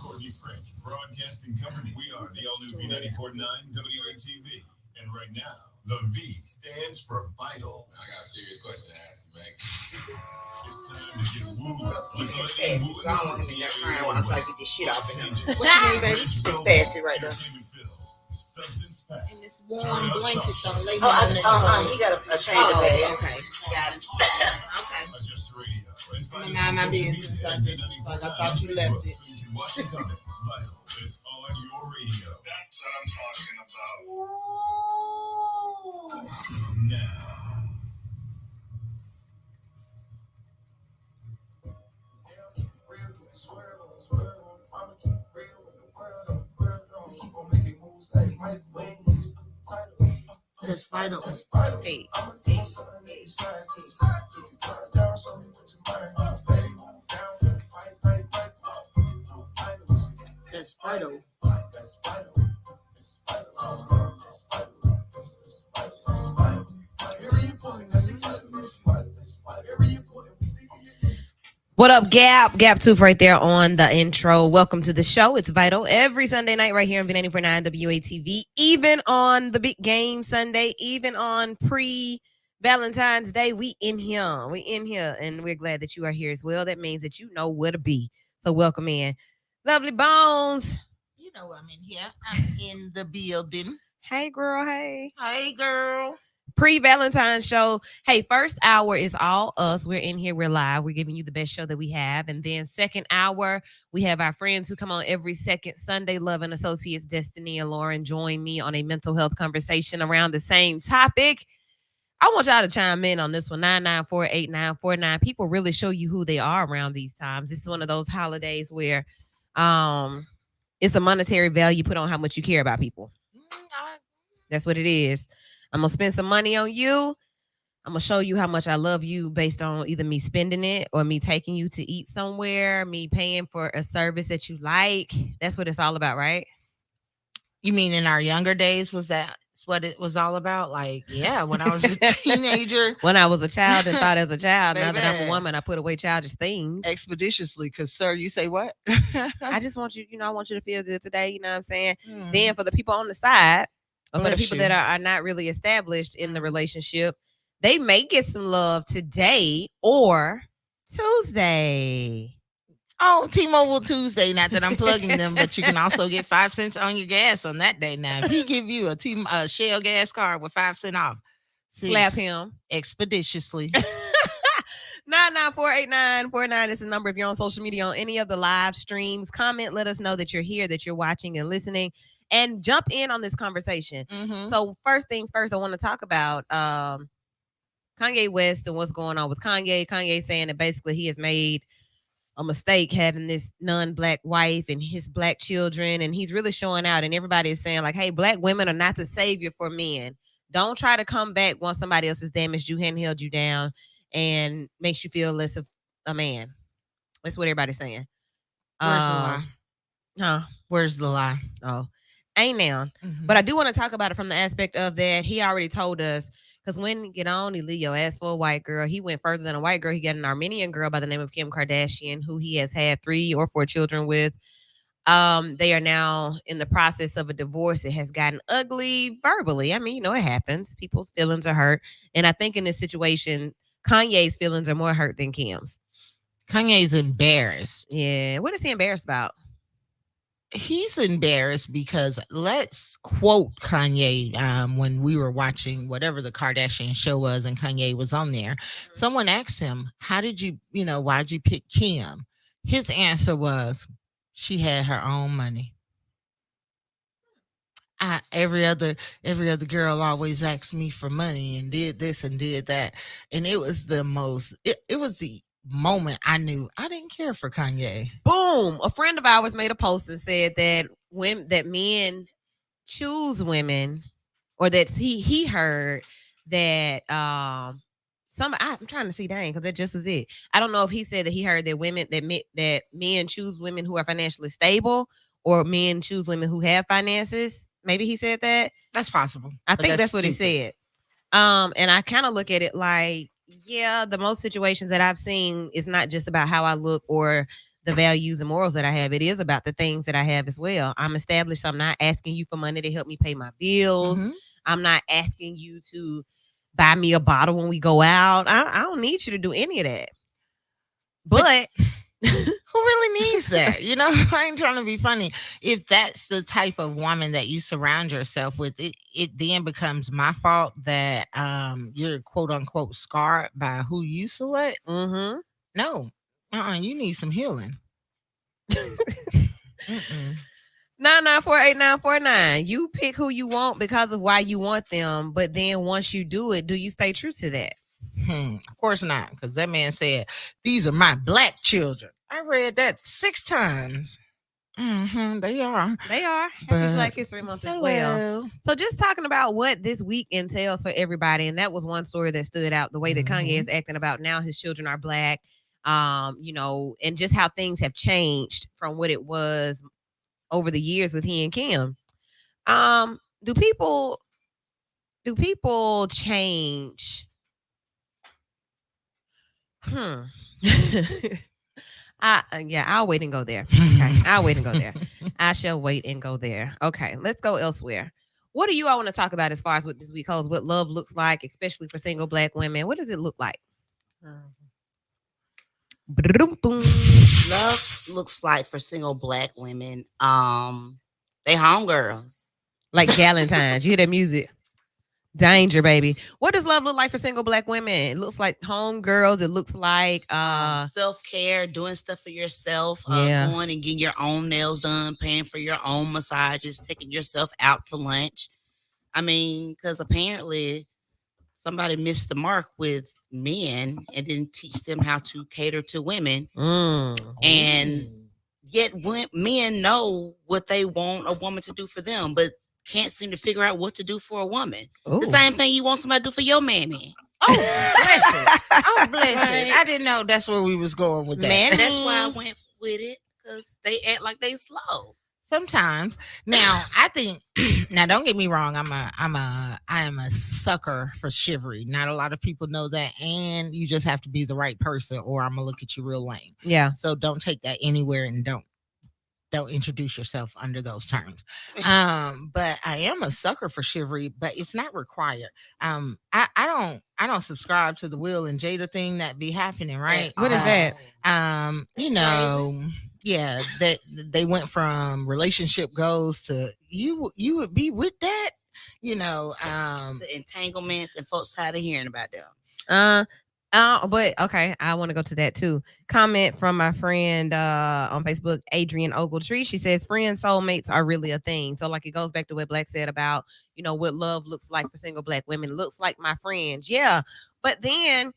Courtney French Broadcasting Company. We are the all-new V94.9 WATV. And right now, the V stands for vital. I got a serious question to ask you, Meg. It's time to get wooed. I don't want to be that crying when I'm trying to get this shit off of him. What you mean, baby? Just pass it right there. Substance pack. And this warm blanket don't lay He got a change of bag. Okay. Got it. Okay. Adjust radio. I'm not my business. Like I thought you left it. So you can watch it coming. Vital is on your radio. That's what I'm talking about. Now. That's vital. Hey. That's vital. What up, Gap? Gap Tooth right there on the intro. Welcome to the show. It's Vital every Sunday night right here on V94.9 WATV. Even on the big game Sunday, even on pre-Valentine's Day, we in here. We in here, and we're glad that you are here as well. That means that you know where to be. So welcome in. Lovely Bones. You know I'm in here. I'm in the building. Hey, girl. Hey. Hey, girl. Pre-Valentine's show. Hey, first hour is all us. We're in here. We're live. We're giving you the best show that we have. And then second hour, we have our friends who come on every second Sunday. Love and Associates, Destiny and Lauren join me on a mental health conversation around the same topic. I want y'all to chime in on this one. 994-8949. People really show you who they are around these times. This is one of those holidays where it's a monetary value put on how much you care about people. That's what it is. I'm going to spend some money on you. I'm going to show you how much I love you based on either me spending it or me taking you to eat somewhere, me paying for a service that you like. That's what it's all about, right? You mean in our younger days, was that what it was all about? Like, yeah, when I was a teenager. When I was a child and thought as a child. Now that I'm a woman, I put away childish things. Expeditiously, because, sir, you say what? I just want you, I want you to feel good today. You know what I'm saying? Then for the people on the side, or for the people that are not really established in the relationship, they may get some love today or Tuesday. Oh, T-Mobile Tuesday. Not that I'm plugging them, but you can also get 5 cents on your gas on that day. Now, if he give you a Shell gas card with 5 cents off, slap him expeditiously. 994-8949 is the number. If you're on social media on any of the live streams, comment, let us know that you're here, that you're watching and listening, and jump in on this conversation. So first things first, I want to talk about Kanye West and what's going on with Kanye. Kanye saying that basically he has made a mistake having this non-black wife and his black children, and he's really showing out, and everybody is saying like, hey, black women are not the savior for men. Don't try to come back once somebody else has damaged you, handheld you down, and makes you feel less of a man. That's what everybody's saying. Where's the lie? Huh? Where's the lie? Oh, ain't now. But I do want to talk about it from the aspect of that he already told us, because when you get on, he leave your ass for a white girl. He went further than a white girl. He got an Armenian girl by the name of Kim Kardashian, who he has had 3 or 4 children with. They are now in the process of a divorce. It has gotten ugly verbally. I mean, it happens. People's feelings are hurt. And I think in this situation, Kanye's feelings are more hurt than Kim's. Kanye's embarrassed. Yeah. What is he embarrassed about? He's embarrassed because, let's quote Kanye, when we were watching whatever the Kardashian show was and Kanye was on there, someone asked him, how did you, why'd you pick Kim? His answer was, she had her own money. Every other girl always asked me for money and did this and did that. And it was the moment I knew I didn't care for Kanye. Boom. A friend of ours made a post and said that men choose women, or that he heard that I'm trying to see, dang, because that just was it. I don't know if he said that he heard that men choose women who are financially stable, or men choose women who have finances. Maybe he said that. That's possible. I think that's what he said. And I kind of look at it like, yeah, the most situations that I've seen is not just about how I look or the values and morals that I have. It is about the things that I have as well. I'm established. I'm not asking you for money to help me pay my bills. Mhm. I'm not asking you to buy me a bottle when we go out. I don't need you to do any of that. But who really needs that? You know, I ain't trying to be funny. If that's the type of woman that you surround yourself with, it then becomes my fault that you're quote unquote scarred by who you select. mm-hmm. No, you need some healing. Mm-mm. 9948949. You pick who you want because of why you want them, but then once you do it, do you stay true to that? Of course not, because that man said, "These are my black children." I read that 6 times. They are. They are. Happy But- Black History Month as well. Hello. So just talking about what this week entails for everybody, and that was one story that stood out. The way that Kanye is acting about now, his children are black, you know, and just how things have changed from what it was over the years with he and Kim. Do people change? I'll wait and go there. Okay, I'll wait and go there. I shall wait and go there. Okay, let's go elsewhere. What do you all want to talk about as far as what this week holds? What love looks like, especially for single black women? What does it look like? Love looks like for single black women. They homegirls. Like Galentine's. You hear that music? Danger, baby. What does love look like for single black women? It looks like homegirls. It looks like Self-care, doing stuff for yourself, Yeah. going and getting your own nails done, paying for your own massages, taking yourself out to lunch. I mean, because apparently somebody missed the mark with men and didn't teach them how to cater to women. And yet men know what they want a woman to do for them, but can't seem to figure out what to do for a woman. Ooh. The same thing you want somebody to do for your mammy. Oh, bless it. Oh, bless Right. it. I didn't know that's where we was going with that. Man. That's why I went with it, because they act like they slow. Sometimes. Now, I think now don't get me wrong, I am a sucker for chivalry. Not a lot of people know that, and you just have to be the right person or I'm gonna look at you real lame. Yeah. So don't take that anywhere and don't introduce yourself under those terms. But I am a sucker for chivalry, but it's not required. I don't subscribe to the Will and Jada thing that be happening, right? What is that? You know, yeah, that they went from relationship goals to you would be with that, you know. The entanglements and folks tired of hearing about them. But okay, I want to go to that too. Comment from my friend on Facebook, Adrian Ogletree. She says friends, soulmates are really a thing. So like it goes back to what Black said about, you know, what love looks like for single black women. Looks like my friends. Yeah. But then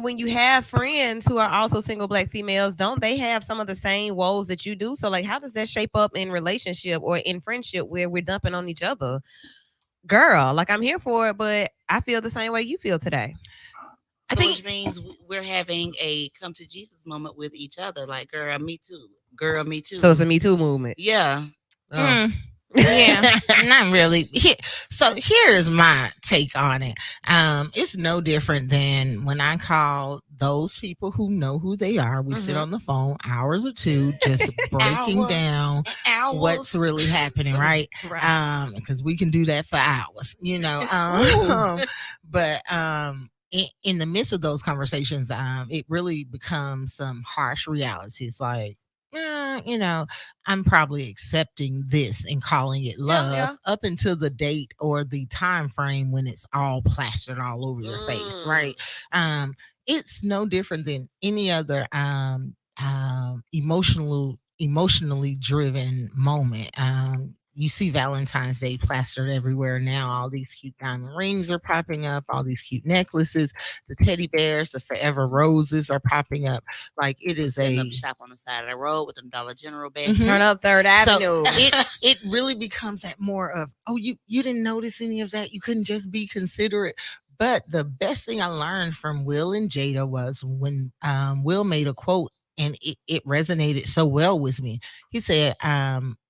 when you have friends who are also single black females, don't they have some of the same woes that you do? So like how does that shape up in relationship or in friendship where we're dumping on each other? Girl, like I'm here for it, but I feel the same way you feel today. So I think- which means we're having a come to Jesus moment with each other. Like, girl, me too. Girl, me too. So it's a Me Too movement. Yeah. Oh. Yeah, not really. So here's my take on it. It's no different than when I call those people who know who they are. We sit on the phone hours or two, just breaking Hour. down Hours. what's really happening, right? Because we can do that for hours, you know. But in the midst of those conversations, it really becomes some harsh realities, like. You know, I'm probably accepting this and calling it love up until the date or the time frame when it's all plastered all over your face, right? It's no different than any other emotionally driven moment. You see Valentine's Day plastered everywhere now. All these cute diamond rings are popping up, all these cute necklaces, the teddy bears, the forever roses are popping up. Like it is Setting up a shop on the side of the road with them Dollar General bags. Mhm. Turn up Third Avenue. So it really becomes that more of, oh, you didn't notice any of that. You couldn't just be considerate. But the best thing I learned from Will and Jada was when Will made a quote and it resonated so well with me. He said,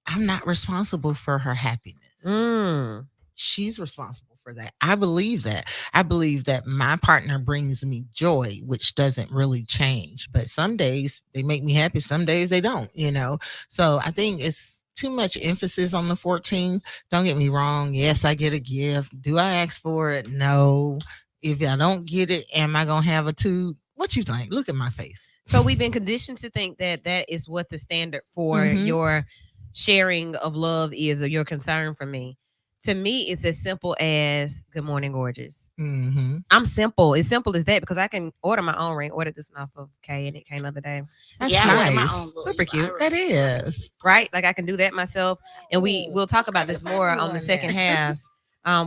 I'm not responsible for her happiness. She's responsible for that. I believe that. I believe that my partner brings me joy, which doesn't really change. But some days they make me happy, some days they don't, you know. So I think it's too much emphasis on the 14th. Don't get me wrong. Yes, I get a gift. Do I ask for it? No. If I don't get it, am I gonna have a two? What you think? Look at my face. So we've been conditioned to think that that is what the standard for Mhm. your sharing of love is, or your concern for me. To me, it's as simple as "Good morning, gorgeous." Mm-hmm. I'm simple. It's simple as that because I can order my own ring. Ordered this one off of Kay, and it came the other day. That's Yeah, I order my nice. own little Super cute. Ira- That is. Right? Like I can do that myself. And we'll talk about this more on the second half.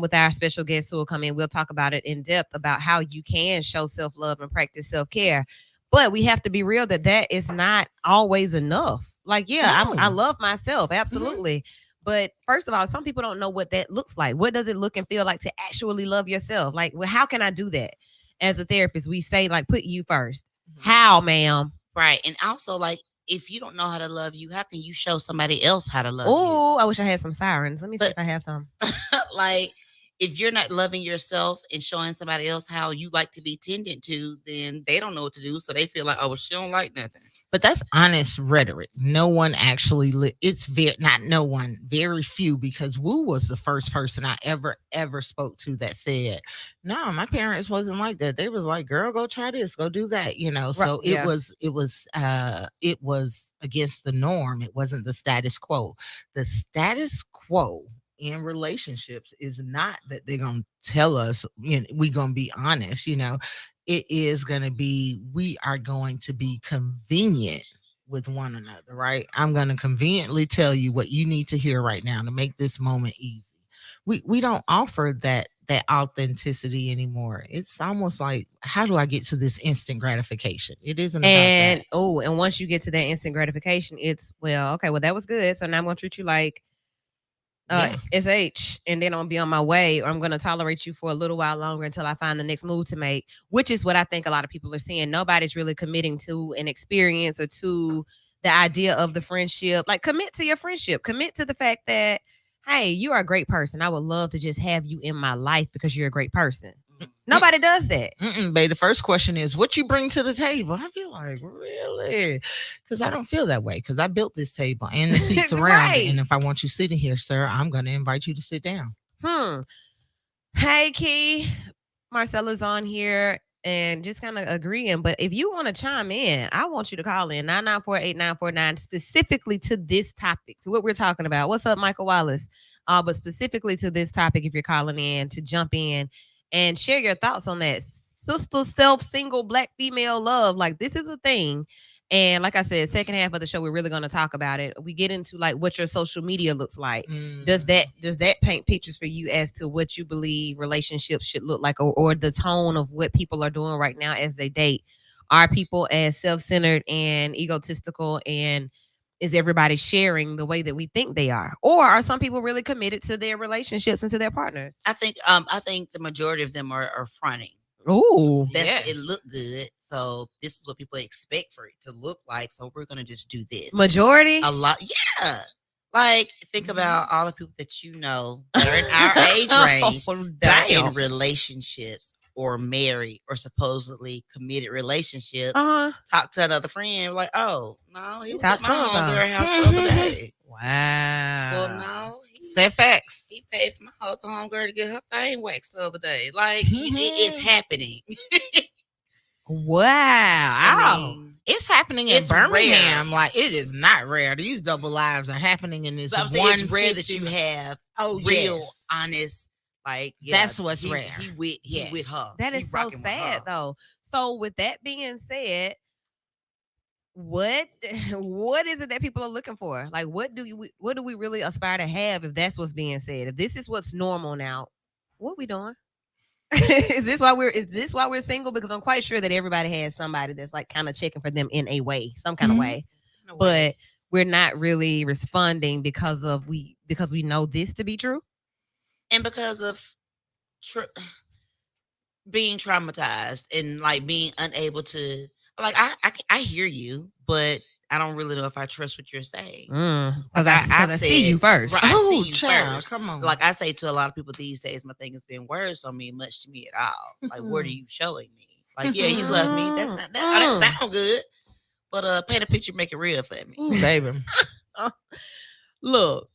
With our special guests who will come in, we'll talk about it in depth about how you can show self love and practice self care. But we have to be real that that is not always enough. Like, yeah, I No. love myself, absolutely. But first of all, some people don't know what that looks like. What does it look and feel like to actually love yourself? Like, well, how can I do that? As a therapist, we say like, put you 1st. How, ma'am? Right. And also, like, if you don't know how to love you, how can you show somebody else how to love Oh, I wish I had some sirens. Let me see But- if I have some. you? Like, if you're not loving yourself and showing somebody else how you like to be tended to, then they don't know what to do. So they feel like, oh, well, she don't like nothing. But that's honest rhetoric. No one actually it's not no one, very few, because Wu was the first person I ever spoke to that said, no, my parents wasn't like that. They was like, girl, go try this, go do that, you know. So yeah. it was against the norm. It wasn't the status quo. The status quo in relationships is not that they're gonna tell us, you know, we're gonna be honest, you know. It is going to be, we are going to be convenient with one another, right? I'm going to conveniently tell you what you need to hear right now to make this moment easy. We don't offer that authenticity anymore. It's almost like, how do I get to this instant gratification? It isn't And about and once you get to that instant gratification, it's well, okay, well that was good. So now I'm gonna treat you like SH, and then I'm gonna be on my way, or I'm gonna tolerate you for a little while longer until I find the next move to make, which is what I think a lot of people are saying. Nobody's really committing to an experience or to the idea of the friendship. Like, commit to your friendship, commit to the fact that, hey, you are a great person. I would love to just have you in my life because you're a great person. Nobody does that. Babe, the first question is, what you bring to the table? I'd be like, really? Because I don't feel that way, because I built this table and the seats around Right. it. And if I want you sitting here, sir, I'm going to invite you to sit down. Hey, Key. Marcella's on here and just kind of agreeing. But if you want to chime in, I want you to call in 994-8949 specifically to this topic, to what we're talking about. What's up, Michael Wallace? But specifically to this topic, if you're calling in, to jump in and share your thoughts on that. Sister, self, single, black, female love. Like, this is a thing. And like I said, second half of the show, we're really going to talk about it. We get into like what your social media looks like. Does that paint pictures for you as to what you believe relationships should look like, or the tone of what people are doing right now as they date? Are people as self-centered and egotistical, and is everybody sharing the way that we think they are? Or are some people really committed to their relationships and to their partners? I think the majority of them are fronting. Ooh. It looked good. So this is what people expect for it to look like. So we're gonna just do this. Majority? A lot, yeah. Like, think about all the people that you know that are in our age range that are in relationships or married or supposedly committed relationships. Talk to another friend, like, oh no, he was at my homegirl house the other day. Wow. Well, no, Say facts. he paid for my other homegirl to get her thing waxed the other day. Like, it's happening. Wow. I mean, It's happening in it's Birmingham. rare. Like, it is not rare. These double lives are happening in this so I'm saying it's rare that 150 you have real, real, honest, like, that's what's rare. He with her. That He is so rocking with sad, her. though. So, with that being said, what is it that people are looking for? Like, what do we really aspire to have if that's what's being said? If this is what's normal now, what we doing? Is this why we're single? Because I'm quite sure that everybody has somebody that's like kind of checking for them in a way, some kind of way. But we're not really responding because we know this to be true, and because of being traumatized and like being unable to, like, I hear you, but I don't really know if I trust what you're saying. Because I see you first. Right, I see Oh, you child, first. come on. Like I say to a lot of people these days, my thing has been words don't mean much to me at all. Like, what are you showing me? Like, yeah, you love me. That sound good. But paint a picture, make it real for me. Ooh, baby. Look.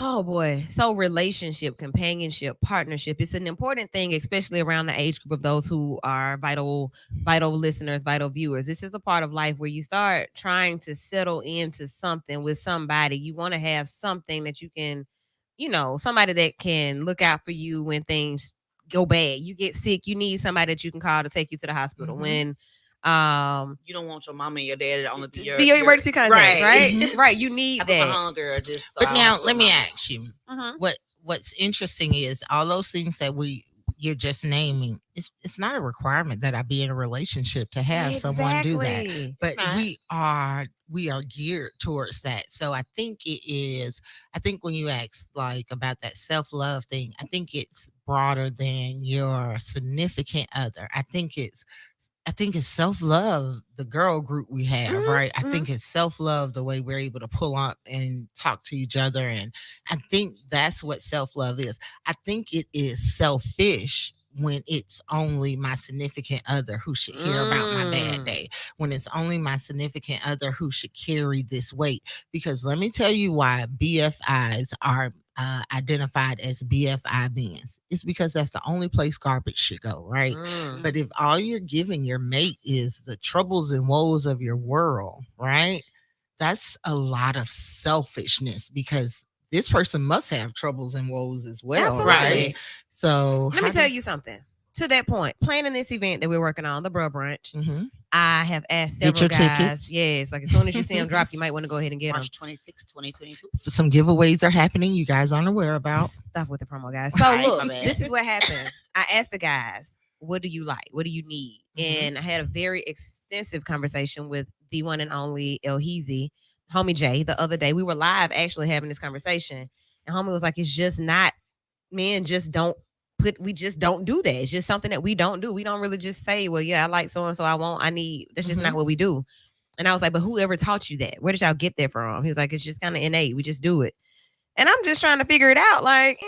Oh boy. So relationship, companionship, partnership. It's an important thing, especially around the age group of those who are vital listeners, vital viewers. This is a part of life where you start trying to settle into something with somebody. You want to have something that you can, somebody that can look out for you when things go bad. You get sick, you need somebody that you can call to take you to the hospital. When you don't want your mama and your daddy to only be your emergency contact, right? Right. You need I put that. my hunger just. So But now let me ask you, Mhm. what's interesting is all those things that you're just naming. It's not a requirement that I be in a relationship to have someone do that. Exactly. But we are geared towards that. So I think it is. I think when you ask like about that self-love thing, I think it's broader than your significant other. I think it's self-love, the girl group we have, right? I think it's self-love, the way we're able to pull up and talk to each other. And I think that's what self-love is. I think it is selfish when it's only my significant other who should hear about my bad day, when it's only my significant other who should carry this weight. Because let me tell you why BFIs are identified as BFI bins. It's because that's the only place garbage should go, right? But if all you're giving your mate is the troubles and woes of your world, right? That's a lot of selfishness, because this person must have troubles and woes as well. Absolutely. Right? So let me tell you something. To that point, planning this event that we're working on, the Bro Brunch, Mm-hmm. I have asked several guys. Yes, like as soon as you see them drop, you might want to go ahead and get March them. 26, 2022. Some giveaways are happening you guys aren't aware about. Stop with the promo, guys. So Right, look, my bad. this is what happened. I asked the guys, what do you like? What do you need? And I had a very extensive conversation with the one and only El Heezy, homie Jay, the other day. We were live actually having this conversation. And homie was like, it's just not, men just don't we just don't do that. It's just something that we don't do. We don't really just say, well, yeah, I like so and so, I need. That's just not what we do. And I was like, but whoever taught you that? Where did y'all get that from? He was like, it's just kind of innate. We just do it. And I'm just trying to figure it out. Like,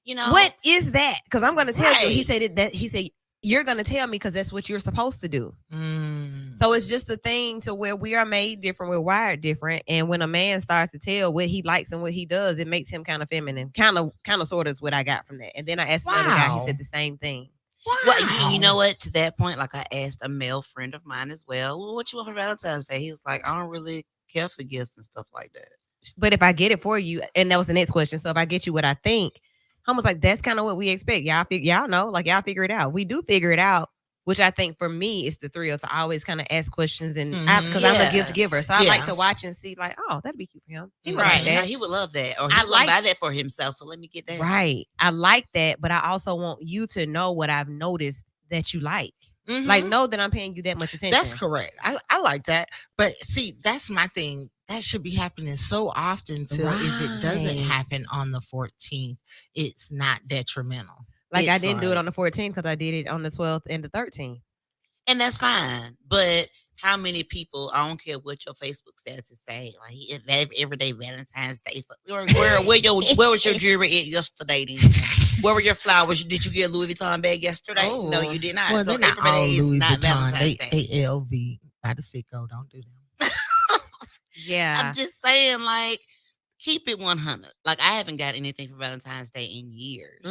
what is that? Because I'm going to tell you. He said you're going to tell me because that's what you're supposed to do. So it's just a thing to where we are made different. We're wired different. And when a man starts to tell what he likes and what he does, it makes him kind of feminine. Kind of sort of is what I got from that. And then I asked another guy. He said the same thing. Wow. Well, you know what? To that point, like I asked a male friend of mine as well, what you want for Valentine's Day? He was like, I don't really care for gifts and stuff like that. But if I get it for you, and that was the next question. So if I get you what I think, I was like, that's kind of what we expect. Y'all know, like y'all figure it out. We do figure it out, which I think for me is the thrill to always kind of ask questions, and because I'm a gift giver, so I like to watch and see, like, oh, that'd be cute for him. He would like that. He would love that, or he would buy that for himself. So let me get that. Right, I like that, but I also want you to know what I've noticed that you like. Like, know that I'm paying you that much attention. That's correct. I like that. But see, that's my thing. That should be happening so often till if it doesn't happen on the 14th, it's not detrimental. Like, I didn't do it on the 14th because I did it on the 12th and the 13th. And that's fine. But how many people, I don't care what your Facebook statuses say, like everyday Valentine's Day. Where was your jewelry at yesterday then? Where were your flowers? Did you get a Louis Vuitton bag yesterday? Oh. No, you did not. Well, so they're not all Louis not Vuitton. Valentine's Day. They LV by the sicko. Don't do them. Yeah. I'm just saying, like, keep it 100. Like, I haven't got anything for Valentine's Day in years.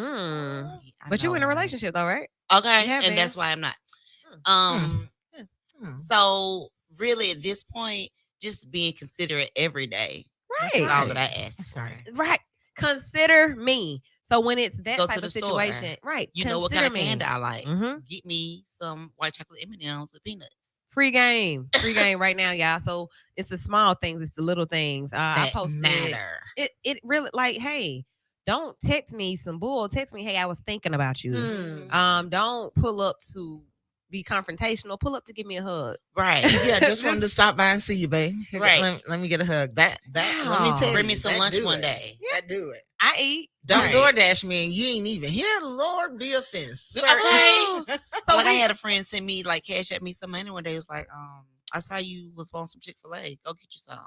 But you in a relationship though, right? Okay. And that's why I'm not. So really at this point, just being considerate every day. Right. That's all that I ask. Right. Consider me. So when it's that Go type to the of situation, store. right? You know what kind of candy I like. Mm-hmm. Get me some white chocolate M&Ms with peanuts. Free game right now, y'all. So it's the small things, it's the little things. I posted matter. It really, like, hey, don't text me some bull. Text me, hey, I was thinking about you. Don't pull up to be confrontational. Pull up to give me a hug. Right. Yeah, just wanted to stop by and see you, babe. Here, right. Let me get a hug. That let me tell you. Bring me some lunch one day. Yeah, do it. I eat. Don't DoorDash me and you ain't even here. Lord be offense. Okay. So like I had a friend send me, like, cash at me some money one day. It was like, I saw you was on some Chick-fil-A. Go get you some.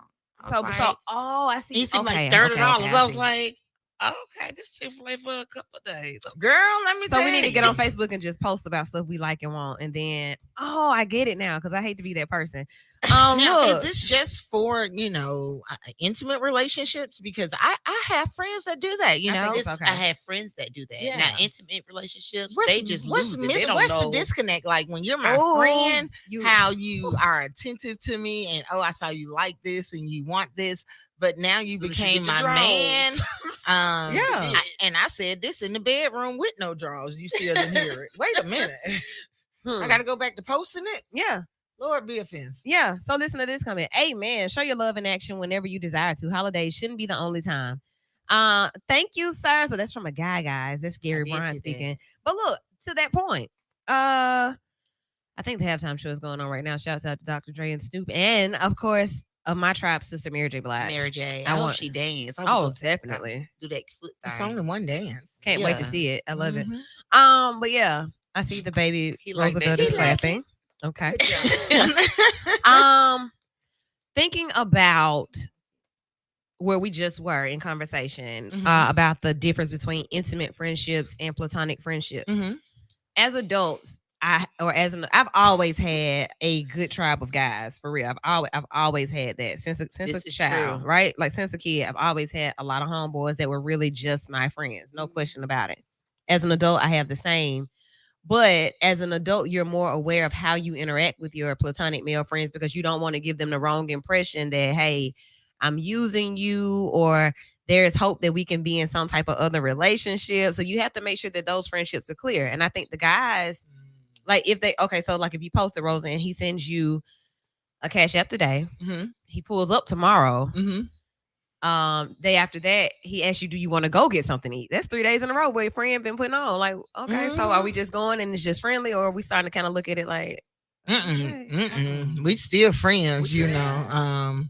I So was so like, oh, I see. he seemed Okay, like $30. okay, okay, I was see. like, okay, this Chick-fil-A for a couple of days. Girl, let me So tell we need to you. get on Facebook and just post about stuff we like and want, and then I get it now because I hate to be that person. Now, Look, is this just for intimate relationships? Because I have friends that do that. You I think know, it's okay. I have friends that do that. Yeah. Now, intimate relationships, what's, they just lose it. They don't what's know. the disconnect? Like when you're my Ooh, friend, you how you are attentive to me, and I saw you like this and you want this, but now you Soon as became get the my man. Yeah. And I said this in the bedroom with no drawers. You still didn't hear it. Wait a minute. I got to go back to posting it. yeah. Lord be offense. Yeah. So listen to this comment. Amen. Show your love in action whenever you desire to. Holidays shouldn't be the only time. Thank you, sir. So that's from a guy, guys. That's Gary did Bryan see that. speaking. But look, to that point, I think the halftime show is going on right now. Shouts out to Dr. Dre and Snoop. And of course, of my tribe, Sister Mary J. Blige. Mary J. I I hope want- she dance. I Oh, hope definitely. do that foot It's thing. only one dance. Can't wait to Yeah. see it. I love it. Mhm. But yeah, I see the baby He like Rosa that. Good is He like clapping. Okay. Good job. Thinking about where we just were in conversation Mhm. about the difference between intimate friendships and platonic friendships. Mhm. As adults, I've always had a good tribe of guys for real. I've always had that since This a is child, true. right? Like since a kid, I've always had a lot of homeboys that were really just my friends, no question about it. As an adult, I have the same. But as an adult, you're more aware of how you interact with your platonic male friends because you don't want to give them the wrong impression that, hey, I'm using you, or there's hope that we can be in some type of other relationship. So you have to make sure that those friendships are clear. And I think the guys, like if you post a Rosa and he sends you a cash app today, Mhm. he pulls up tomorrow. Mhm. Day after that, he asks you, do you want to go get something to eat? That's 3 days in a row where your friend been putting on. Like, okay, so are we just going and it's just friendly, or are we starting to kind of look at it like, We still friends, you know.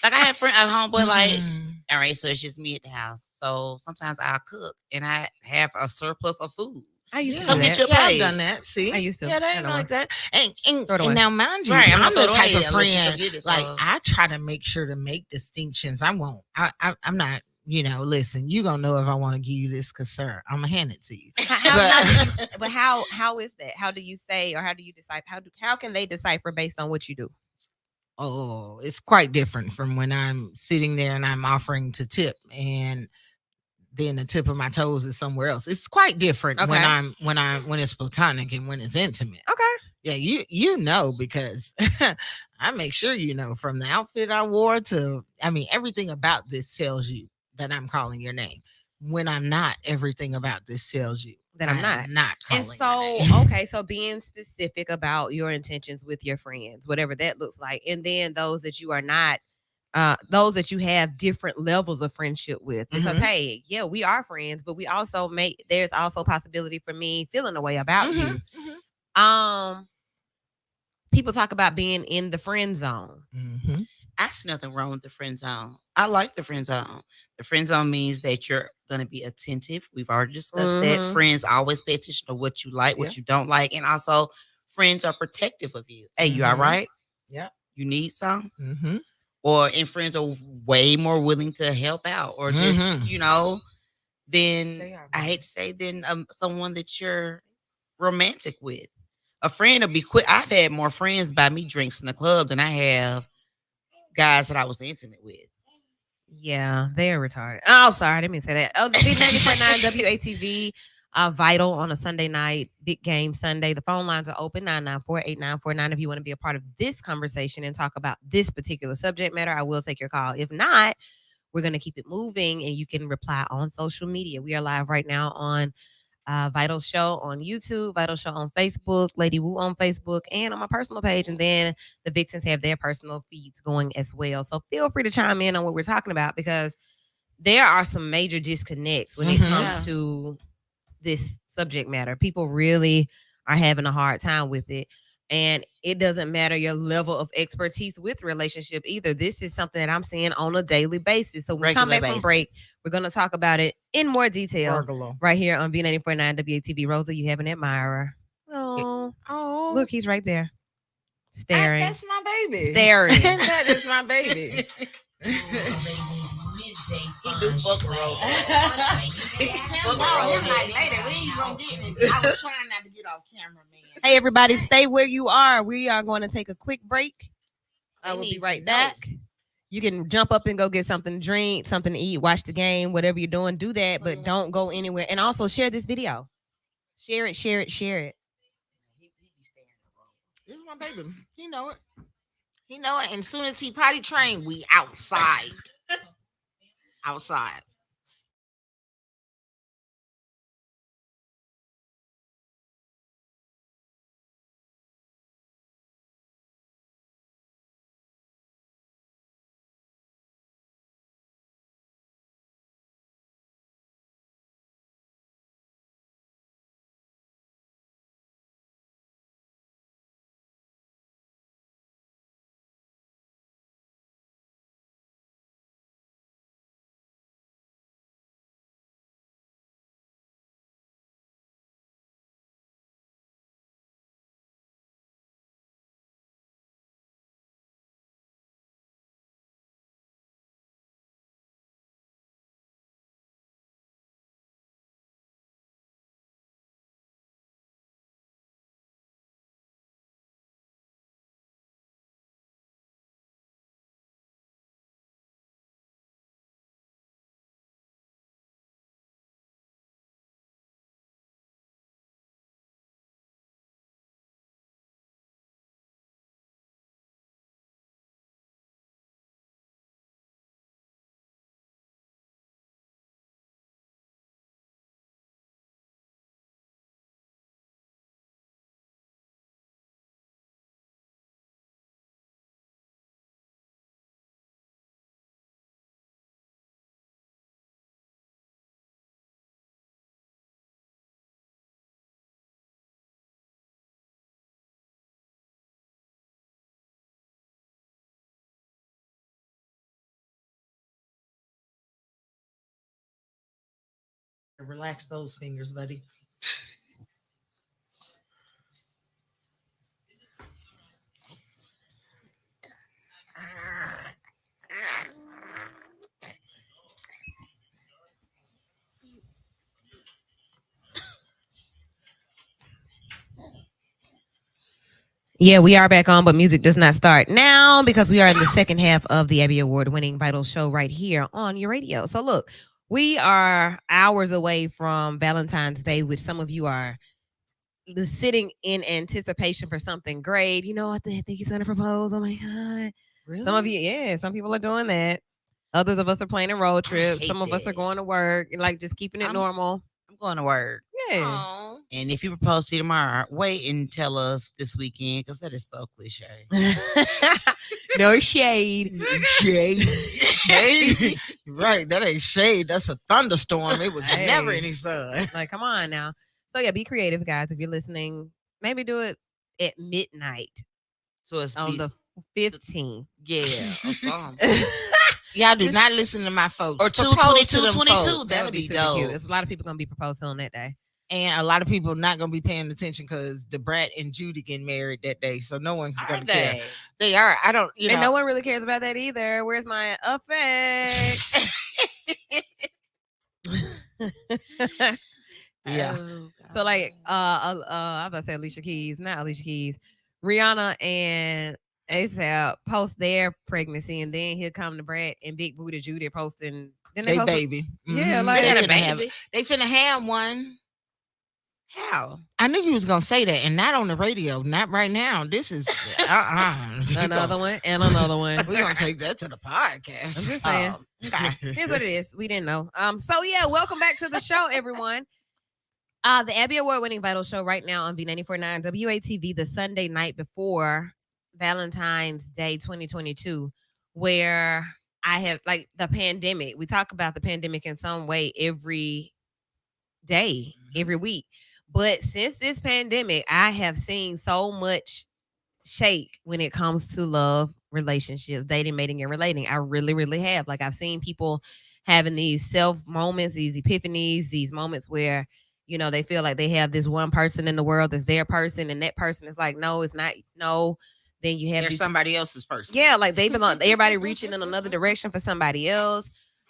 Like I had a homeboy like, mm-mm. all right, so it's just me at the house. So sometimes I'll cook and I have a surplus of food. I used to Yeah. do Come that. get your Yeah, I've plate. done that. See, I used to. Yeah, they I ain't know like why. that. And, Throw it away. now, mind you, Right, I'm I'm not the throwing it type away of unless you friend. go get it, Like so. I try to make sure to make distinctions. I won't. I'm not. Listen, you gonna know if I want to give you this, cause sir, I'm gonna hand it to you. How is that? How do you say, or how do you decipher? How can they decipher based on what you do? Oh, it's quite different from when I'm sitting there and I'm offering to tip, and then the tip of my toes is somewhere else. It's quite different Okay. when it's platonic and when it's intimate. Okay. Yeah, you know, because I make sure you know, from the outfit I wore to, everything about this tells you that I'm calling your name. When I'm not, everything about this tells you That I'm I am not And calling so, your name. okay, so being specific about your intentions with your friends, whatever that looks like, and then those that you are not, those that you have different levels of friendship with, because Mhm. hey, yeah, we are friends, but we also there's also possibility for me feeling a way about Mhm, you. mhm. People talk about being in the friend zone. Mhm. I see nothing wrong with the friend zone. I like the friend zone. The friend zone means that you're going to be attentive. We've already discussed that. Mhm. Friends always pay attention to what you like, what Yeah. you don't like. And also, friends are protective of you. Hey, you all Mhm. right? Yeah. You need some? Mhm. And friends are way more willing to help out or just, Mhm. than, They are, I baby. hate to say, than someone that you're romantic with. A friend will be quick. I've had more friends buy me drinks in the club than I have guys that I was intimate with. Yeah, they're retarded. Oh, sorry, I didn't mean to say that. Oh, B94.9 WATV, Vital on a Sunday night, big game Sunday. The phone lines are open 994-8949. If you want to be a part of this conversation and talk about this particular subject matter, I will take your call. If not, we're going to keep it moving and you can reply on social media. We are live right now on Vital Show on YouTube, Vital Show on Facebook, Lady Wu on Facebook, and on my personal page. And then the Vixens have their personal feeds going as well. So feel free to chime in on what we're talking about, because there are some major disconnects when it Mhm. comes Yeah. to this subject matter. People really are having a hard time with it. And it doesn't matter your level of expertise with relationship either. This is something that I'm seeing on a daily basis. So when we come Regular back from break, basis. we're going to talk about it in more detail Burglar. right here on B94.9 WATV. Rosa, you have an admirer. Oh, Oh, look, he's right there staring. that's my baby. Staring. That is my baby. He do fuck roll. I was trying not to get off camera, man. Hey, everybody, stay where you are. We are going to take a quick break. I They will be need to right know. back. You can jump up and go get something to drink, something to eat, watch the game, whatever you're doing, do that, but don't go anywhere. And also share this video. Share it, share it, share it. This is my baby. He know it. He know it. And as soon as he potty trained, we outside. Outside. Relax those fingers, buddy. Yeah, we are back on, but music does not start now because we are in the second half of the Abby Award winning Vital Show right here on your radio. So look, we are hours away from Valentine's Day, which some of you are sitting in anticipation for something great. You know, I think he's going to propose. Oh my God. Really? Some of you, yeah, some people are doing that. Others of us are planning road trips. hate Some of us are that. going to work, like just keeping it normal. I'm going to work. Yeah. Aw. And if you propose to you tomorrow, wait and tell us this weekend because that is so cliche. No shade. Shade. Shade. Right. That ain't shade. That's a thunderstorm. It was Hey. never any sun. Like, come on now. So yeah, be creative, guys. If you're listening, maybe do it at midnight So it's on the 15th. yeah. or something. Y'all do not listen to my folks. Or Propose to 2/22/22. them folks. That'll be super dope. cute. There's a lot of people gonna be proposing on that day. And a lot of people not gonna be paying attention because the brat and Judy getting married that day, so no one's Are gonna care. they? They are. I don't. You And know. no one really cares about that either. Where's my effect? Yeah. Oh, So like I'm about to say Alicia Keys, not Alicia Keys. Rihanna and ASAP post their pregnancy, and then here come the Brad and Big Booty Judy posting. Then They post baby. Yeah, Mhm. like- they They got a finna have baby? They finna have one. How? I knew you was gonna say that, and not on the radio, not right now. This is another one and another one. We're gonna take that to the podcast. I'm just saying. Okay. Here's what it is. We didn't know. So yeah, welcome back to the show, everyone. The Abby Award winning Vital Show right now on B94.9 WATV the Sunday night before Valentine's Day 2022, where I have like the pandemic. We talk about the pandemic in some way every day, every week. But since this pandemic, I have seen so much shake when it comes to love, relationships, dating, mating, and relating. I really, really have. Like I've seen people having these self moments, these epiphanies, these moments where, you know, they feel like they have this one person in the world that's their person, and that person is like, no, it's not. No, Then you have They're these, somebody else's person. yeah, like they belong. Everybody reaching in another direction for somebody else.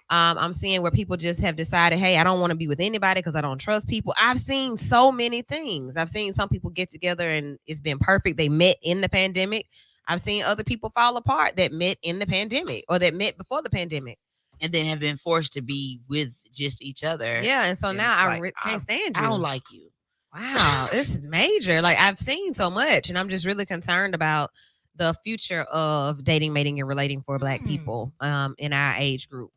I'm seeing where people just have decided, hey, I don't want to be with anybody because I don't trust people. I've seen so many things. I've seen some people get together and it's been perfect. They met in the pandemic. I've seen other people fall apart that met in the pandemic or that met before the pandemic. And then have been forced to be with just each other. Yeah, and so And now it's I like, can't stand you. I don't like you. Wow, this is major. Like I've seen so much, and I'm just really concerned about the future of dating, mating, and relating for Black people in our age group.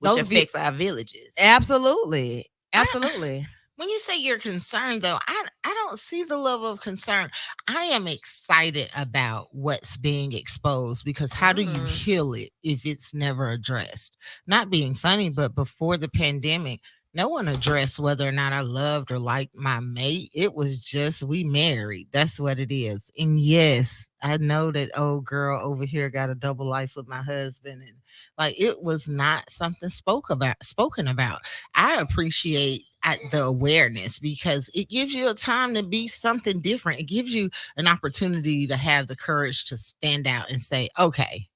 Which Those affects our villages. Absolutely. Absolutely. When you say you're concerned, though, I don't see the level of concern. I am excited about what's being exposed because how do you heal it if it's never addressed? Not being funny, but before the pandemic, no one addressed whether or not I loved or liked my mate. It was just we married. That's what it is. And yes, I know that old girl over here got a double life with my husband, and like it was not something spoken about. I appreciate the awareness because it gives you a time to be something different. It gives you an opportunity to have the courage to stand out and say, okay,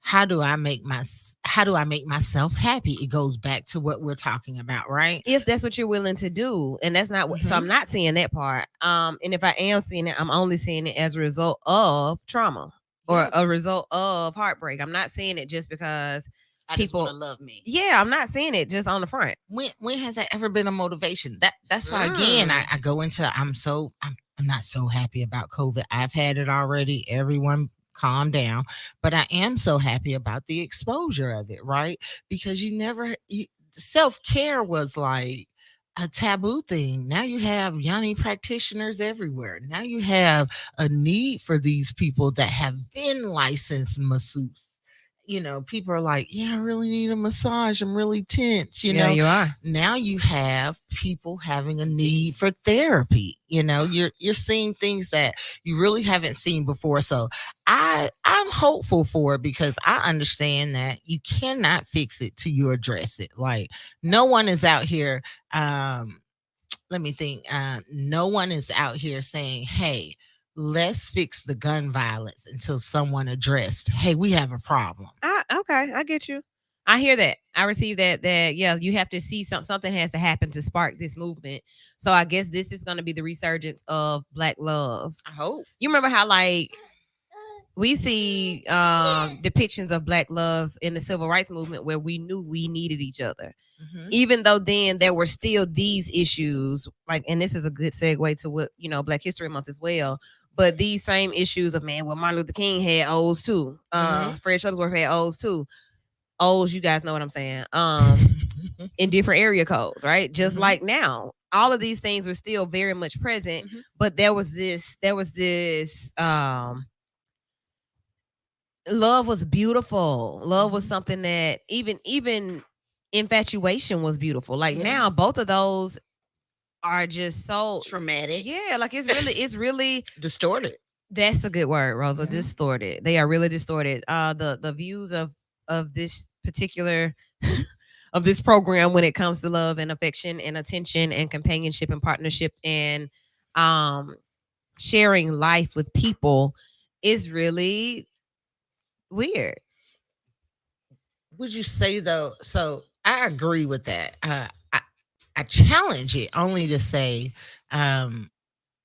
how do I make myself happy? It goes back to what we're talking about, right? If that's what you're willing to do, and that's not what, so I'm not seeing that part. And if I am seeing it, I'm only seeing it as a result of trauma or a result of heartbreak. I'm not seeing it just because I people just want to love me. Yeah, I'm not seeing it just on the front. When has that ever been a motivation? That's why again I go into I'm not so happy about COVID. I've had it already. Everyone calm down. But I am so happy about the exposure of it, right? Because self-care was like a taboo thing. Now you have Yanni practitioners everywhere. Now you have a need for these people that have been licensed masseuses. People are like, yeah, I really need a massage. I'm really tense. You are. Now you have people having a need for therapy. You're seeing things that you really haven't seen before. So I'm hopeful for it because I understand that you cannot fix it till you address it. Like no one is out here. Let me think. No one is out here saying, hey, let's fix the gun violence until someone addressed, hey, we have a problem. Okay, I get you. I hear that. I receive that yeah, you have to see something has to happen to spark this movement. So I guess this is going to be the resurgence of Black love. I hope. You remember how like we see depictions of Black love in the civil rights movement where we knew we needed each other. Even though then there were still these issues, like, and this is a good segue to what, Black History Month as well. But these same issues of Martin Luther King had O's too. Fred Shuttlesworth had O's too. O's, you guys know what I'm saying. In different area codes, right? Just like now, all of these things were still very much present. But there was this. Love was beautiful. Love was something that even infatuation was beautiful. Like now, both of those are just so traumatic. Yeah, like it's really distorted. That's a good word, Rosa. Distorted. They are really distorted. The views of this particular of this program when it comes to love and affection and attention and companionship and partnership and sharing life with people is really weird. Would you say though? So I agree with that. I challenge it only to say,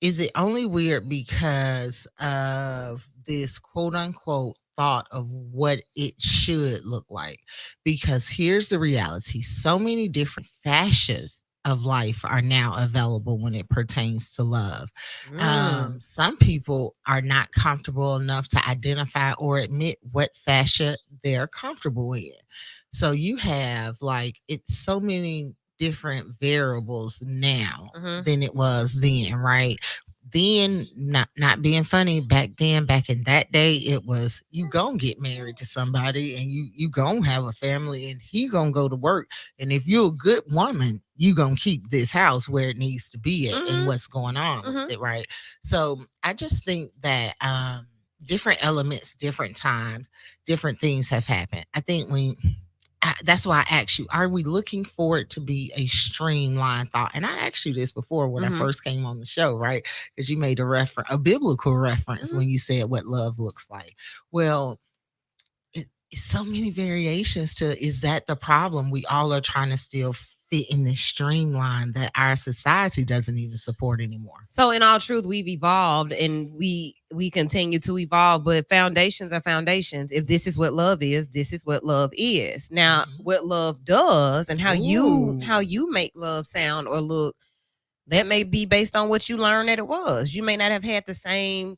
is it only weird because of this quote unquote thought of what it should look like? Because here's the reality. So many different fascias of life are now available when it pertains to love. Some people are not comfortable enough to identify or admit what fascia they're comfortable in. So you have it's so many different variables now than it was then, right? Then, not being funny, back in that day, it was you gonna get married to somebody and you gonna have a family and he gonna go to work, and if you're a good woman, you gonna keep this house where it needs to be at and what's going on with it, right? So I just think that different elements, different times, different things have happened. I think when that's why I asked you, are we looking for it to be a streamlined thought? And I asked you this before when I first came on the show, right? Because you made a biblical reference when you said what love looks like. Well, it's so many variations to, is that the problem? We all are trying to still fit in this streamline that our society doesn't even support anymore. So in all truth, we've evolved and we continue to evolve, but foundations are foundations. If this is what love is, this is what love is. Now, what love does and how you make love sound or look, that may be based on what you learned that it was. You may not have had the same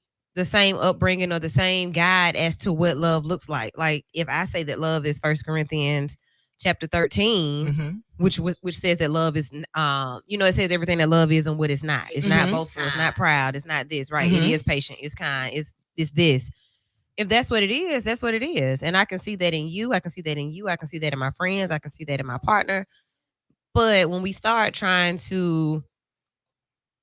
upbringing or the same guide as to what love looks like. Like if I say that love is 1 Corinthians chapter 13, which says that love is it says everything that love is and what it's not. It's not boastful, it's not proud, it's not this, right? It is patient, it's kind, it's this. If that's what it is, that's what it is. And I can see that in you, I can see that in you, I can see that in my friends, I can see that in my partner. But when we start trying to,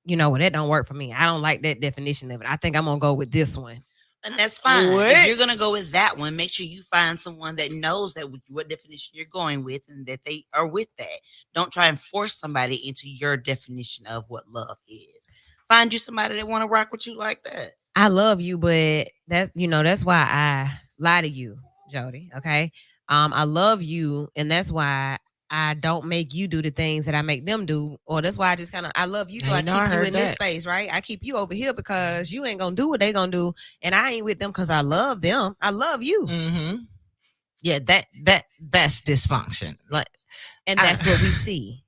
well, that don't work for me. I don't like that definition of it. I think I'm gonna go with this one. And that's fine. If you're gonna go with that one, make sure you find someone that knows that what definition you're going with and that they are with that. Don't try and force somebody into your definition of what love is. Find you somebody that want to rock with you like that. I love you, but that's why I lie to you, Jody. Okay. I love you, and that's why I don't make you do the things that I make them do, or that's why I love you, so I keep you in this space, right? I keep you over here because you ain't gonna do what they gonna do, and I ain't with them because I love them. I love you. Yeah, that's dysfunction, like, and that's what we see.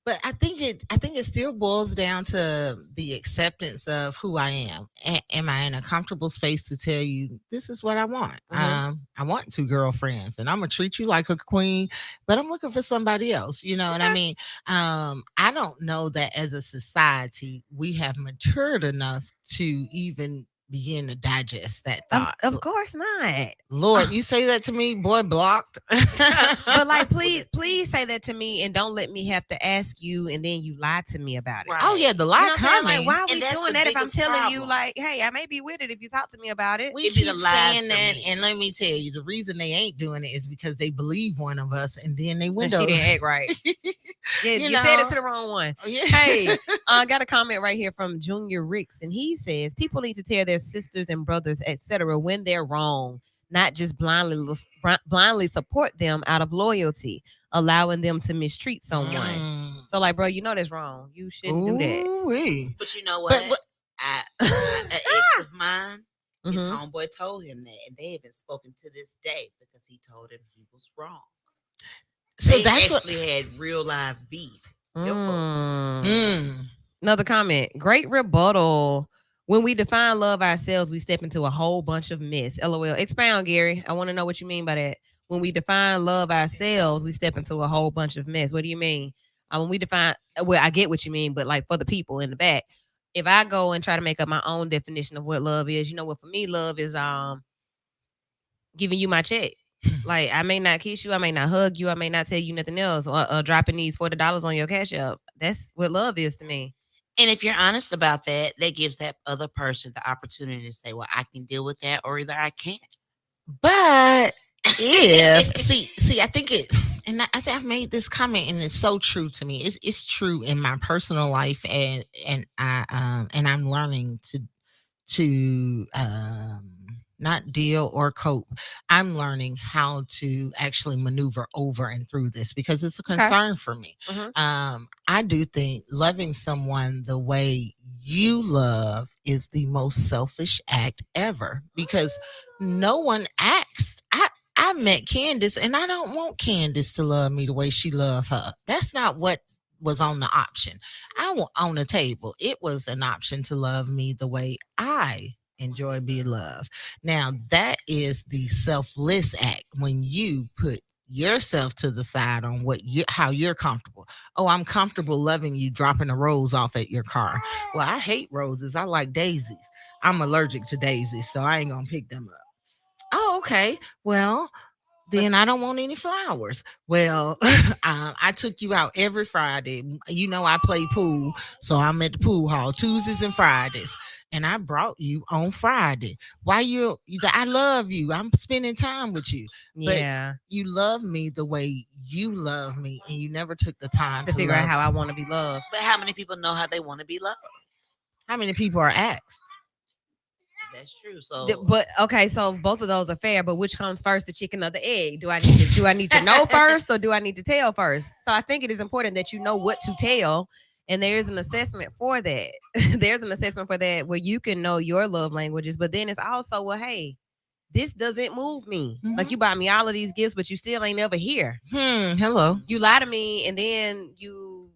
But I think it still boils down to the acceptance of who I am. Am I in a comfortable space to tell you this is what I want? I want 2 girlfriends, and I'm gonna treat you like a queen, but I'm looking for somebody else. You know what I mean? I don't know that as a society we have matured enough to even begin to digest that thought. Of course not. Lord, you say that to me, boy, blocked. But like, please say that to me, and don't let me have to ask you, and then you lie to me about it. Right. Oh yeah, the lie coming. Like, why are we doing that if I'm telling you, like, hey, I may be with it if you talk to me about it? We keep saying that, and let me tell you, the reason they ain't doing it is because they believe one of us, and then they window. She didn't act right. Yeah, you said it to the wrong one. Oh, yeah. Hey, I got a comment right here from Junior Ricks, and he says people need to tell their sisters and brothers, etc., when they're wrong, not just blindly support them out of loyalty, allowing them to mistreat someone. So, like, bro, that's wrong. You shouldn't do that. But you know what? An ex of mine, his homeboy told him that, and they haven't spoken to this day because he told him he was wrong. So they actually had real live beef. Another comment. Great rebuttal. When we define love ourselves, we step into a whole bunch of mess. LOL. Expound, Gary. I want to know what you mean by that. When we define love ourselves, we step into a whole bunch of mess. What do you mean? When we define, well, I get what you mean, but like for the people in the back, if I go and try to make up my own definition of what love is, what for me love is giving you my check. Like, I may not kiss you, I may not hug you, I may not tell you nothing else, or dropping these $40 on your cash app. That's what love is to me. And if you're honest about that, that gives that other person the opportunity to say, well, I can deal with that, or either I can't. But if see, I think and I think I've made this comment, and it's so true to me. It's true in my personal life, and I'm learning to not deal or cope. I'm learning how to actually maneuver over and through this because it's a concern for me. I do think loving someone the way you love is the most selfish act ever, because no one acts. I met Candace, and I don't want Candace to love me the way she loved her. That's not what was on the option. On the table. It was an option to love me the way I enjoy being loved. Now, that is the selfless act, when you put yourself to the side on how you're comfortable. Oh, I'm comfortable loving you, dropping a rose off at your car. Well, I hate roses. I like daisies. I'm allergic to daisies, so I ain't gonna pick them up. Oh, okay. Well, then I don't want any flowers. Well, I took you out every Friday. I play pool, so I'm at the pool hall Tuesdays and Fridays. and I brought you on Friday. Why I love you. I'm spending time with you. But Yeah. you love me the way you love me, and you never took the time To to figure out love how me. I want to be loved. But how many people know how they want to be loved? How many people are asked? That's true. So, But okay, so both of those are fair. But which comes first, the chicken or the egg? Do I need to know first, or do I need to tell first? So I think it is important that you know what to tell, and there is an assessment for that. There's an assessment for that where you can know your love languages. But then it's also, well, hey, this doesn't move me. Like, you buy me all of these gifts, but you still ain't never here. Hello. You lie to me, and then you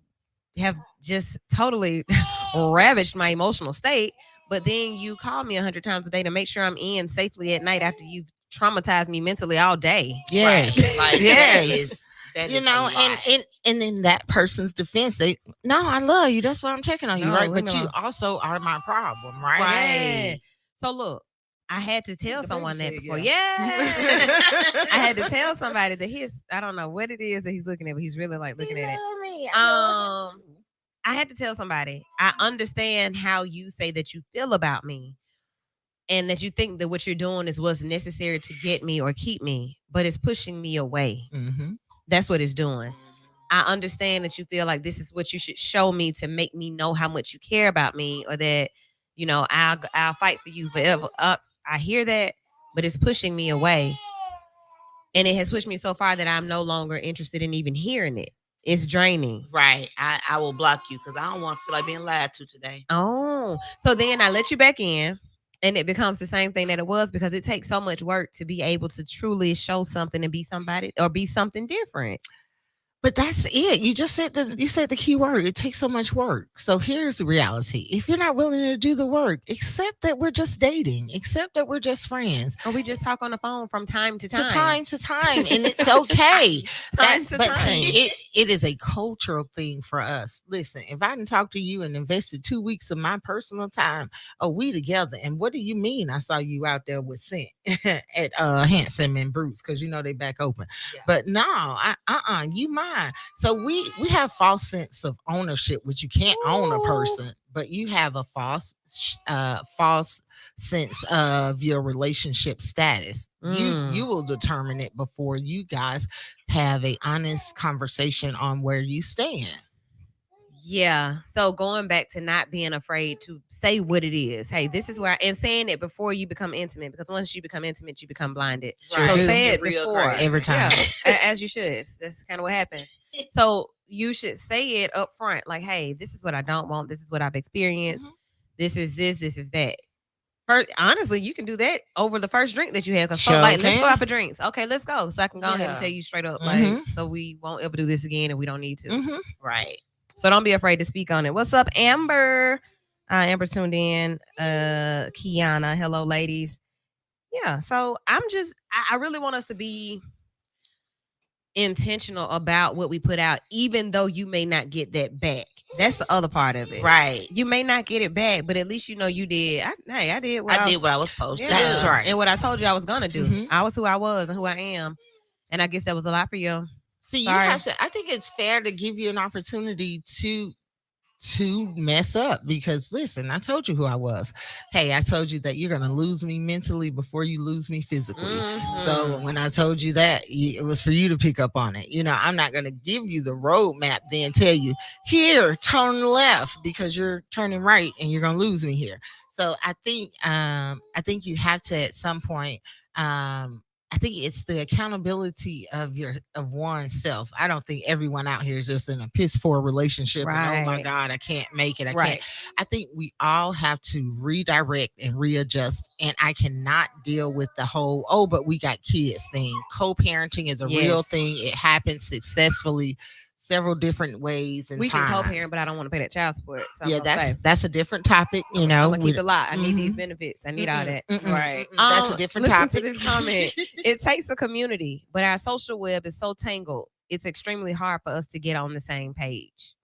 have just totally ravaged my emotional state. But then you call me 100 times a day to make sure I'm in safely at night after you've traumatized me mentally all day. Yes. right, like Yes. that You is know, a lie. and in that person's defense, they no, I love you. That's why I'm checking on you, No, right? leave But me you alone. also are my problem, right? Yeah. Right. So look, I had to tell The someone baby that said before. yeah. Yeah. I had to tell somebody that I don't know what it is that he's looking at, but he's really like looking You at it. love me. I know him too. I had to tell somebody, I understand how you say that you feel about me, and that you think that what you're doing is what's necessary to get me or keep me, but it's pushing me away. Mhm. That's what it's doing. I understand that you feel like this is what you should show me to make me know how much you care about me, or that, I'll fight for you forever. I hear that, but it's pushing me away. And it has pushed me so far that I'm no longer interested in even hearing it. It's draining. Right. I will block you because I don't want to feel like being lied to today. Oh, so then I let you back in, and it becomes the same thing that it was, because it takes so much work to be able to truly show something and be somebody or be something different. But that's it. You just said the key word. It takes so much work. So here's the reality. If you're not willing to do the work, accept that we're just dating. Accept that we're just friends. Or we just talk on the phone from time to To time. time, and it's okay. Time to but time. see, it is a cultural thing for us. Listen, if I didn't talk to you and invested 2 weeks of my personal time, we together. And what do you mean? I saw you out there with Scent at Handsome and Bruce, because they back open. Yeah. But no, you mine. So we have false sense of ownership, which you can't own a person, but you have a false sense of your relationship status. You will determine it before you guys have a honest conversation on where you stand. Yeah. So going back to not being afraid to say what it is. Hey, this is where and saying it before you become intimate, because once you become intimate, you become blinded. Sure So do. say it Get real before. crazy. Every time. Yeah, as you should. That's kind of what happens. So you should say it up front, like, hey, this is what I don't want. This is what I've experienced. This is that. First, honestly, you can do that over the first drink that you have. Because Sure let's go can. out for drinks. Okay, let's go. So I can go ahead and Yeah. tell you straight up, Mhm. like, so we won't ever do this again, and we don't need to. Right. So don't be afraid to speak on it. What's up, Amber? Amber tuned in. Kiana, hello, ladies. Yeah. So I really want us to be intentional about what we put out, even though you may not get that back. That's the other part of it. Right. You may not get it back, but at least you know you did. I did what I did what I was supposed to That's do. right. and what I told you I was gonna do. Mhm. I was who I was and who I am, and I guess that was a lot for you. See, Sorry. you have to. I think it's fair to give you an opportunity to mess up, because listen, I told you who I was. Hey, I told you that you're gonna lose me mentally before you lose me physically. So Mhm. when I told you that, it was for you to pick up on it. I'm not gonna give you the roadmap, then tell you here turn left because you're turning right and you're gonna lose me here. So I think you have to at some point. I think it's the accountability of oneself. I don't think everyone out here is just in a piss poor relationship. And, oh my Right. God, I can't make it. I Right. can't. I think we all have to redirect and readjust. And I cannot deal with the whole, but we got kids thing. Co-parenting is a real Yes. thing. It happens successfully several different ways and We can times. co-parent, but I don't want to pay that child support. So Yeah, I'm gonna say, that's a different topic. I'm gonna keep it locked. I need these Mhm. benefits. I need all that. Right. That's a different listen topic. to this comment. It takes a community, but our social web is so tangled. It's extremely hard for us to get on the same page.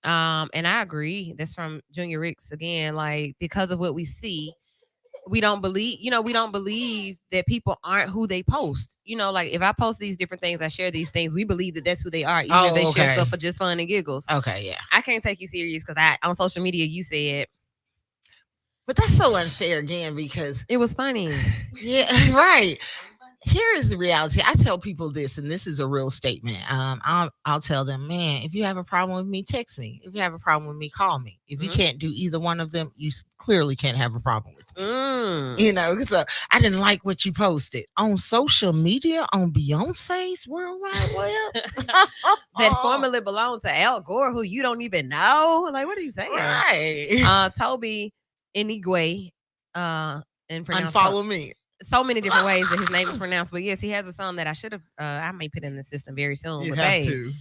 And I agree. That's from Junior Ricks again. Like, because of what we see, we don't believe that people aren't who they post. Like, if I post these different things, I share these things, we believe that that's who they are, even if they share okay. stuff for just fun and giggles. Okay, yeah. I can't take you serious because on social media you said. But that's so unfair again because It was funny. yeah, right. Here is the reality. I tell people this, and this is a real statement. I'll tell them, man, if you have a problem with me, text me. If you have a problem with me, call me. If you Mhm. can't do either one of them, you clearly can't have a problem with me. Mm. You know, so I didn't like what you posted on social media on Beyonce's World Wide Web. That formerly belonged to Al Gore, who you don't even know. Like, what are you saying? Right. Toby Inigwe, and pronounced Unfollow me. so many different ways that his name is pronounced. But yes, he has a song that I should have. I may put in the system very soon. You but have babe, to.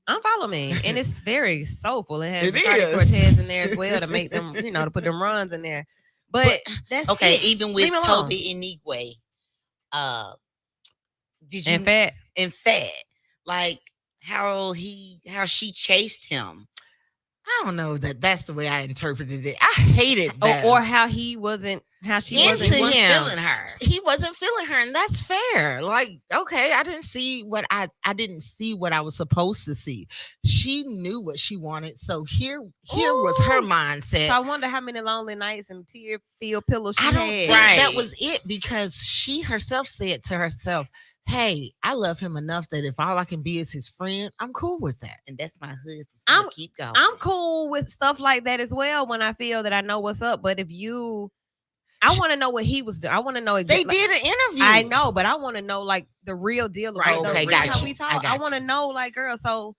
unfollow me, and it's very soulful. It has It Cardi is. Cortez in there as well to make them, to put them runs in there. But that's Okay, it. even with Leave me alone. Toby Inigwe, did you And fat. like how she chased him? I don't know that that's the way I interpreted it. I hated that. Or how he wasn't, how she Into wasn't. wasn't him. feeling her. He wasn't feeling her, and that's fair. Like, okay, I didn't see what I didn't see what I was supposed to see. She knew what she wanted, so here was her Ooh. mindset. So I wonder how many lonely nights and tear-filled pillows she I don't had. think Right. that was it because she herself said to herself, "Hey, I love him enough that if all I can be is his friend, I'm cool with that." And that's my husband. So I'm- keep going. I'm cool with stuff like that as well when I feel that I know what's up. But if I want to know what he was doing. I want to know They exactly. did an interview. I know, but I want to know like the real deal. Of Right, it, though. okay, Really, got how you. we talk. I I, got want to know, like, girl. So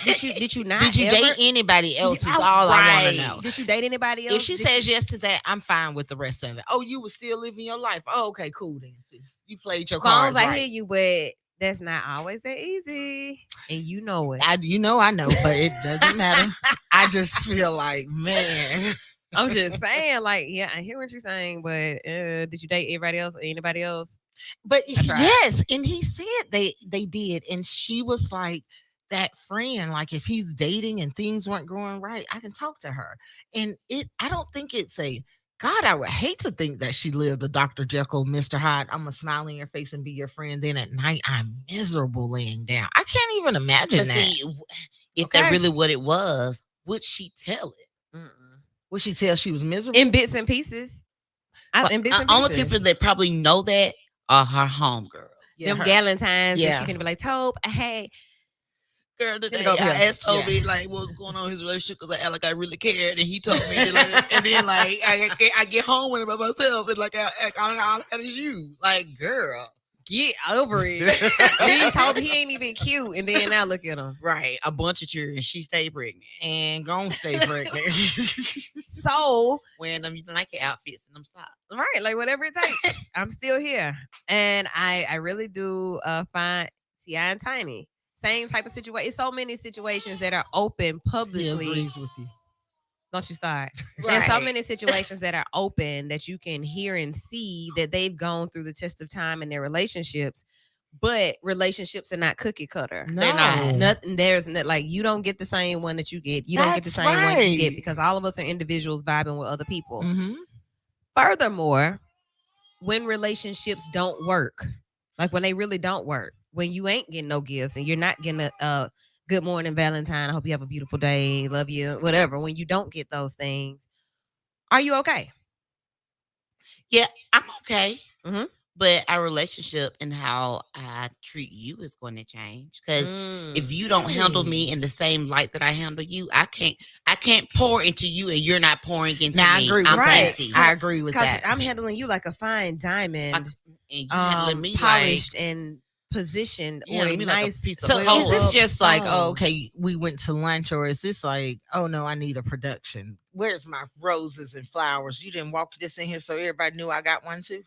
did you not? Did you ever, date anybody else? Is I- all I want right. to know. Did you date anybody else? If she Did says yes to that, I'm fine with the rest of it. Oh, you were still living your life. Oh, okay, cool then. Sis. You played your Bones, cards I right. hear you, but that's not always that easy, and you know it. I know, but it doesn't matter. I just feel like, man. I'm just saying, like, yeah, I hear what you're saying, but did you date everybody else or anybody else? But That's right. yes, and he said they did, and she was like that friend. Like if he's dating and things weren't going right, I can talk to her. And I don't think it's a God. I would hate to think that she lived a Dr. Jekyll, Mr. Hyde. I'm gonna smile in your face and be your friend. Then at night, I'm miserable laying down. I can't even imagine But that. see, if Okay. that really what it was, would she tell it? Mm-mm. Would she tell she was miserable? In bits and pieces. In bits and Only pieces. people that probably know that are her homegirls. Yeah, them her- Galentines, Yeah. that she can be like, Tobe, hey, Girl, today go I here. asked Toby like what was going on in his relationship because I act like I really cared, and he told me, that, like, and then like I get home with him by myself, and like I that is you, like girl, get over it. Then Tobe, he ain't even cute, and then now look at him. right? A bunch of children, and she stayed pregnant, and gonna stay pregnant. So wearing them Nike outfits and them socks. right, like whatever it takes, I'm still here, and I really do find T.I. and Tiny same type of situation. It's so many situations that are open He publicly. agrees with you. Don't you start. There's so Right. many situations that are open that you can hear and see that they've gone through the test of time in their relationships, but relationships are not cookie cutter. They're not. Nothing. There's like you don't get the same one that you get. You don't get the That's same one you get right. because all of us are individuals vibing with other people. Mm-hmm. Furthermore, when relationships don't work, like when they really don't work, when you ain't getting no gifts and you're not getting a good morning Valentine, I hope you have a beautiful day, love you, whatever. When you don't get those things, are you okay? Yeah, I'm okay. Mhm. But our relationship and how I treat you is going to change because if you don't handle me in the same light that I handle you, I can't pour into you and you're not pouring into Now, I me. agree with I'm Right. empty. I agree with Because that. I'm handling you like a fine diamond, and you handling me polished and positioned You or handling a me like a nice. piece of So Well, is this well, just like, phone. oh, okay, we went to lunch, or is this like, oh no, I need a production? Where's my roses and flowers? You didn't walk this in here so everybody knew I got one too.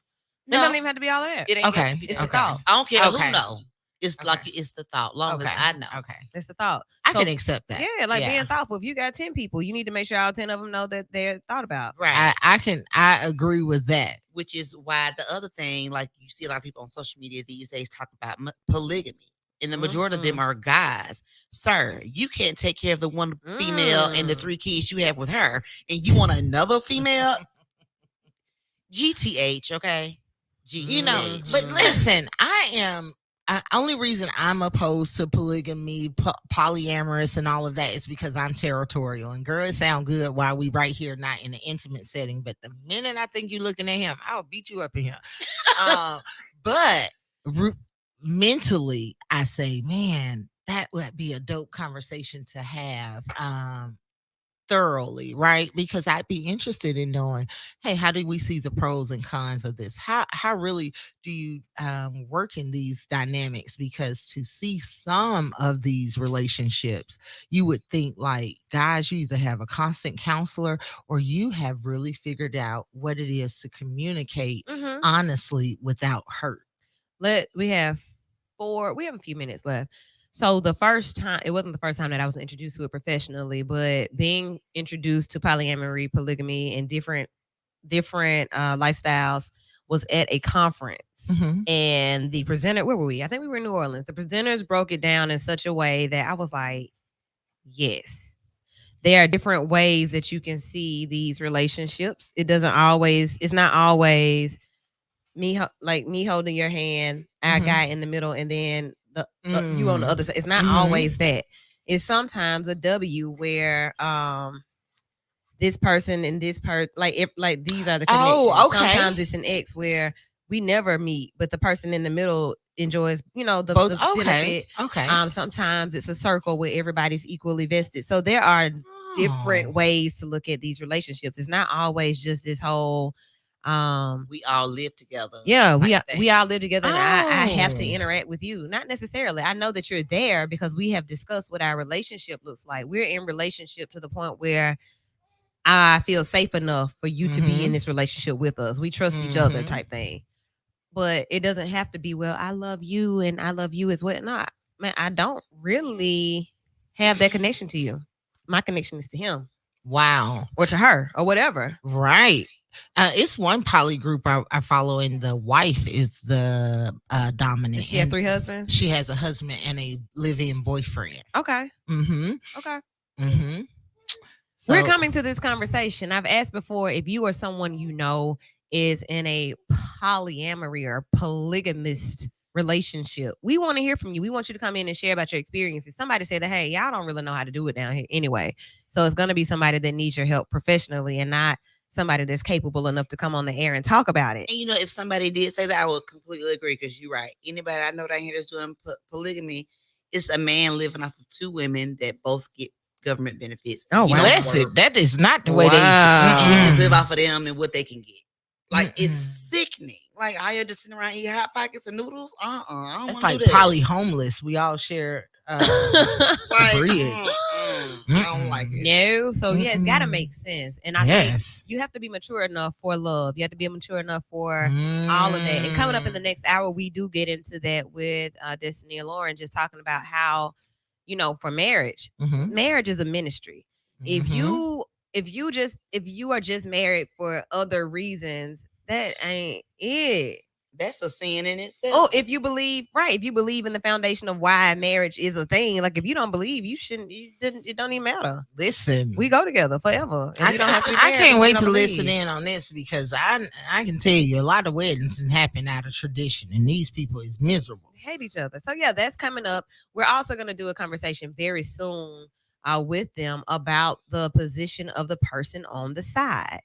It doesn't even have to be all of that. it ain't Okay, got to be It's that. the thought. I don't care Okay. who know. It's Okay. like it's the thought. Long as I know. Okay, It's the thought. I So, can accept that. Yeah, like being thoughtful. If you got 10 people, you need to make sure all 10 of them know that they're thought about. Right. I agree with that. Which is why the other thing, like you see a lot of people on social media these days talk about polygamy. And the majority of them are guys. Sir, you can't take care of the one female and the 3 kids you have with her, and you want another female? GTH, okay? You know, GTH. but listen, I am Only reason I'm opposed to polygamy, polyamorous, and all of that is because I'm territorial. And girl, it sound good while we right here, not in an intimate setting. But the minute I think you're looking at him, I'll beat you up in here. But mentally, I say, man, that would be a dope conversation to have. Thoroughly, right? Because I'd be interested in knowing, hey, how do we see the pros and cons of this? How really do you work in these dynamics? Because to see some of these relationships, you would think like, guys, you either have a constant counselor or you have really figured out what it is to communicate honestly without hurt. We have a few minutes left. So the first time, it wasn't the first time that I was introduced to it professionally, but being introduced to polyamory, polygamy, and different lifestyles was at a conference. And the presenter, where were we? I think we were in New Orleans. The presenters broke it down in such a way that I was like, yes, there are different ways that you can see these relationships. It's not always me holding your hand, our guy in the middle, and then you on the other side. It's not always that. It's sometimes a W where this person and this person, like these are the connections. Oh, okay. Sometimes it's an X where we never meet, but the person in the middle enjoys, the benefit. Okay. Sometimes it's a circle where everybody's equally vested. So there are different ways to look at these relationships. It's not always just this whole we all live together. Yeah, we all live together, and I have to interact with you. Not necessarily. I know that you're there because we have discussed what our relationship looks like. We're in relationship to the point where I feel safe enough for you to be in this relationship with us. We trust each other, type thing. But it doesn't have to be, well, I love you and I love you as well. No, man, I don't really have that connection to you. My connection is to him. Wow. Or to her or whatever. Right. It's one poly group I follow, and the wife is the dominant. Does she have 3 husbands? She has a husband and a live-in boyfriend. Okay. Okay. So, we're coming to this conversation. I've asked before if you or someone you know is in a polyamory or polygamist relationship. We want to hear from you. We want you to come in and share about your experiences. Somebody said that, hey, y'all don't really know how to do it down here anyway. So it's going to be somebody that needs your help professionally and not somebody that's capable enough to come on the air and talk about it. And if somebody did say that, I would completely agree because you're right. Anybody I know down here that's doing polygamy, it's a man living off of 2 women that both get government benefits. Oh, wow. That is not the way they just live off of them and what they can get. Like, it's sickening. Like, I just sitting around eating Hot Pockets and noodles. I don't It's like do poly homeless. We all share bridge. I don't like it. No. So yeah, it's gotta make sense. And I think you have to be mature enough for love. You have to be mature enough for all of that. And coming up in the next hour, we do get into that with Destiny and Lauren, just talking about how, for marriage, marriage is a ministry. If you are just married for other reasons, that ain't it. That's a sin in itself. Oh, if you believe in the foundation of why marriage is a thing, like if you don't believe, you shouldn't. It don't even matter. Listen, we go together forever. And I can't wait to listen in on this because I can tell you a lot of weddings can happen out of tradition, and these people is miserable. They hate each other. So yeah, that's coming up. We're also going to do a conversation very soon with them about the position of the person on the side.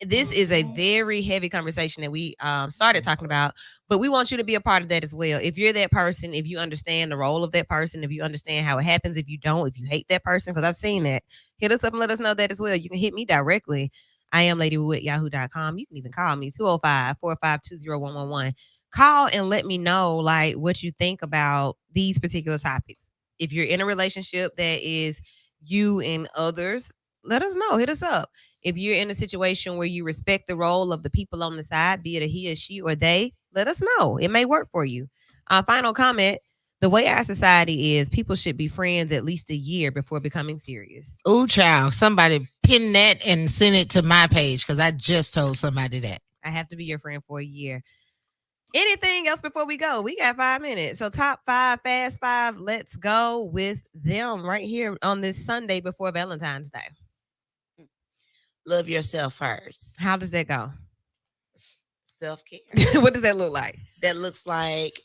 This is a very heavy conversation that we started talking about, but we want you to be a part of that as well. If you're that person, if you understand the role of that person, if you understand how it happens, if you don't, if you hate that person, because I've seen that, hit us up and let us know that as well. You can hit me directly. I am ladywoo@yahoo.com. You can even call me 205-452-0111. Call and let me know like what you think about these particular topics. If you're in a relationship that is you and others, let us know. Hit us up. If you're in a situation where you respect the role of the people on the side, be it a he or she or they, let us know. It may work for you. Final comment. The way our society is, people should be friends at least a year before becoming serious. Oh, child. Somebody pin that and send it to my page because I just told somebody that. I have to be your friend for a year. Anything else before we go? We got 5 minutes. So top 5, fast 5. Let's go with them right here on this Sunday before Valentine's Day. Love yourself first. How does that go? Self-care. What does that look like? That looks like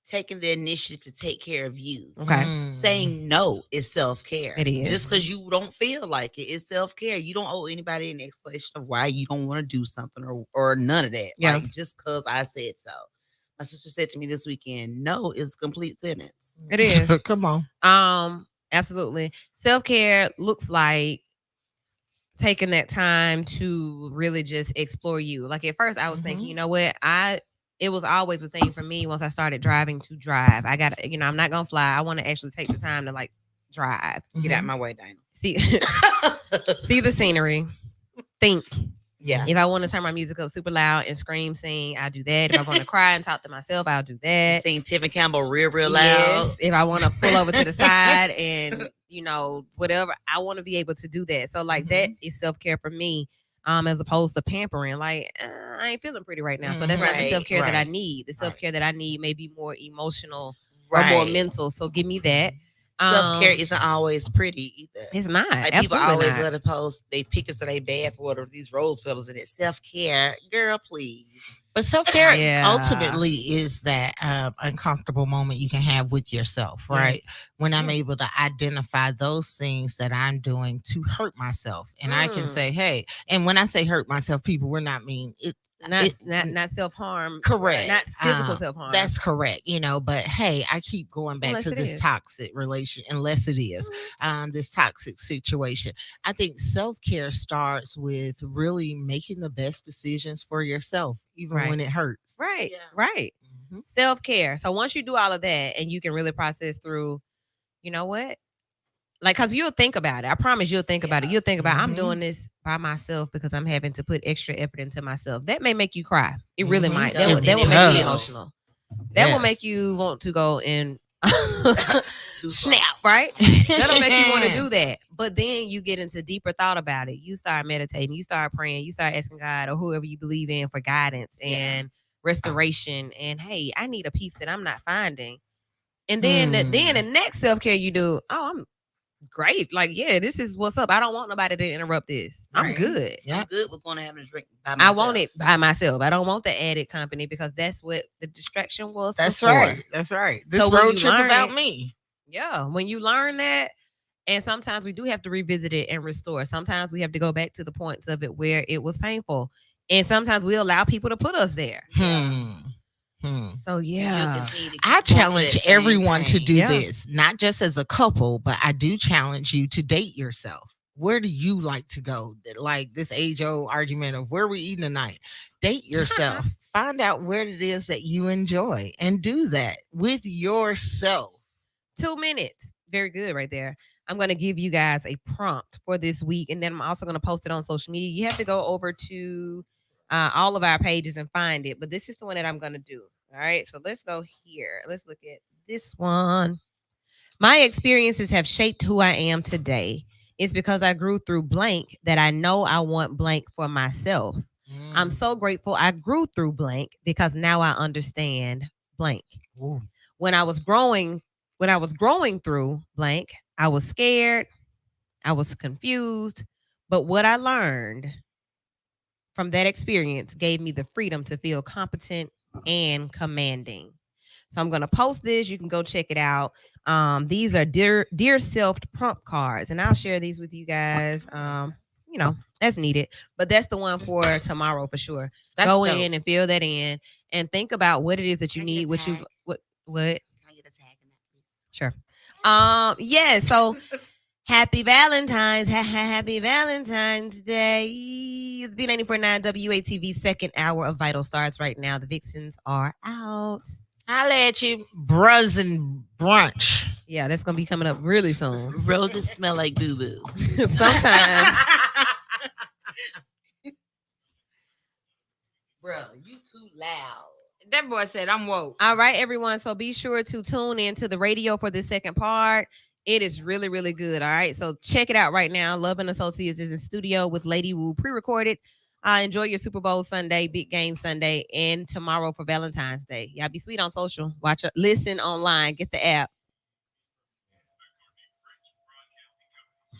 taking the initiative to take care of you. Okay. Saying no is self-care. It is. Just because you don't feel like it is self-care. You don't owe anybody an explanation of why you don't want to do something or none of that. Yeah. Like, just because I said so. My sister said to me this weekend, no is a complete sentence. It is. Come on. Absolutely. Self-care looks like taking that time to really just explore you. Like at first I was thinking, you know what? It was always a thing for me once I started driving to drive. I got to, I'm not going to fly. I want to actually take the time to like drive. Get out my way, Dana. See see the scenery. Think. Yeah. If I want to turn my music up super loud and scream, sing, I'll do that. If I want to cry and talk to myself, I'll do that. Sing Tiffany Campbell real loud. Yes. If I want to pull over to the side and, whatever, I want to be able to do that. So like that is self-care for me, as opposed to pampering. Like, I ain't feeling pretty right now. So that's not the self-care that I need. The self-care that I need may be more emotional or more mental. So give me that. Self-care isn't always pretty either. It's not. Like people always let it post they pictures of their bath water, these rose petals, and it's self-care. Girl, please. But self-care ultimately is that uncomfortable moment you can have with yourself, right? When I'm able to identify those things that I'm doing to hurt myself. And I can say, hey, and when I say hurt myself, people, we're not mean it. Not self-harm. Correct. Not physical self-harm. That's correct. But hey, I keep going back to this toxic relation, unless it is this toxic situation. I think self-care starts with really making the best decisions for yourself, even when it hurts. Right. Yeah. Right. Mm-hmm. Self-care. So once you do all of that and you can really process through, you know what? Like, because you'll think about it. I promise you'll think about it. You'll think about, I'm doing this by myself because I'm having to put extra effort into myself. That may make you cry. It really might. That will make you emotional. That will make you want to go and snap, right? That'll make you want to do that. But then you get into deeper thought about it. You start meditating. You start praying. You start asking God or whoever you believe in for guidance and restoration. And, hey, I need a piece that I'm not finding. And then, the next self-care you do, I'm great. Like, this is what's up. I don't want nobody to interrupt this. I'm good. I'm good with going to have a drink by myself. I want it by myself. I don't want the added company because that's what the distraction was. That's before. right. That's right. This road trip about me. Yeah. When you learn that, and sometimes we do have to revisit it and restore. Sometimes we have to go back to the points of it where it was painful. And sometimes we allow people to put us there. So I challenge everyone to do this, not just as a couple, but I do challenge you to date yourself. Where do you like to go? Like this age-old argument of where we eating tonight. Date yourself. Find out where it is that you enjoy and do that with yourself. 2 minutes. Very good right there. I'm going to give you guys a prompt for this week, and then I'm also going to post it on social media. You have to go over to all of our pages and find it, but this is the one that I'm going to do. All right, so let's go here. Let's look at this one. My experiences have shaped who I am today. It's because I grew through blank that I know I want blank for myself. I'm so grateful I grew through blank because now I understand blank. Ooh. When I was growing through blank, I was scared, I was confused, but what I learned from that experience gave me the freedom to feel competent and commanding. So I'm going to post this. You can go check it out. These are dear self prompt cards, and I'll share these with you guys. That's needed, but that's the one for tomorrow for sure. Go in and fill that in and think about what it is that you need. What? Can I get a tag in that, please? Sure. So happy Valentine's. Happy Valentine's Day. It's B94.9 WATV second hour of Vital starts right now. The Vixens are out. I'll let you brunch and brunch. Yeah, that's gonna be coming up really soon. Roses smell like boo-boo. Sometimes. Bro, you too loud. That boy said I'm woke. All right, everyone. So be sure to tune in to the radio for the second part. It is really, really good. All right. So check it out right now. Love and Associates is in studio with Lady Wu, pre-recorded. Enjoy your Super Bowl Sunday, big game Sunday, and tomorrow for Valentine's Day. Y'all be sweet on social. Watch it, listen online, get the app.